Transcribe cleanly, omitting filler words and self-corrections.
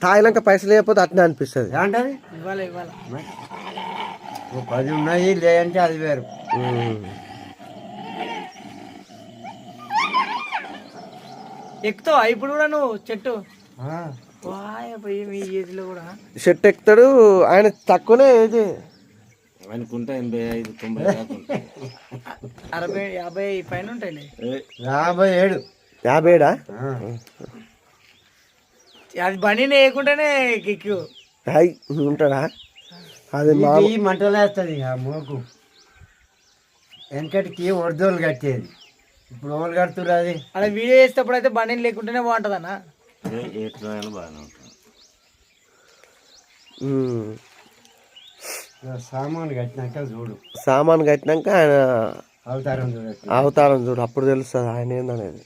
తాగినాక పైసలు లేకపోతే అట్నే అనిపిస్తుంది. ఏమంటది 10 ఉన్నాయి లేదంటే అది వేరు. ఎక్కుతావా ఇప్పుడు కూడా నువ్వు చెట్టు? మీ ఏజ్ లో కూడా చెట్టు ఎక్కుతాడు ఆయన. తక్కువనే ఏజ్ అనుకుంటా 85, 90 60, 50 పైన ఉంటాయి. 57. 57. అది బండి వేయకుండానే కిక్కు ఉంటాడా? అది మంటలు వేస్తుంది ఆ మోకు. వెనకటికి ఒడిదోలు కట్టేది, ఇప్పుడు ఓళ్ళు కడుతున్నారు. అది అలా వీడియో చేసేటప్పుడు అయితే బండిని లేకుంటేనే బాగుంటుంది అన్న. సామాను కట్టినాక చూడు, సామాను కట్టినాక ఆయన అవతారం చూడు, అవతారం చూడు, అప్పుడు తెలుస్తుంది ఆయన ఏందనేది.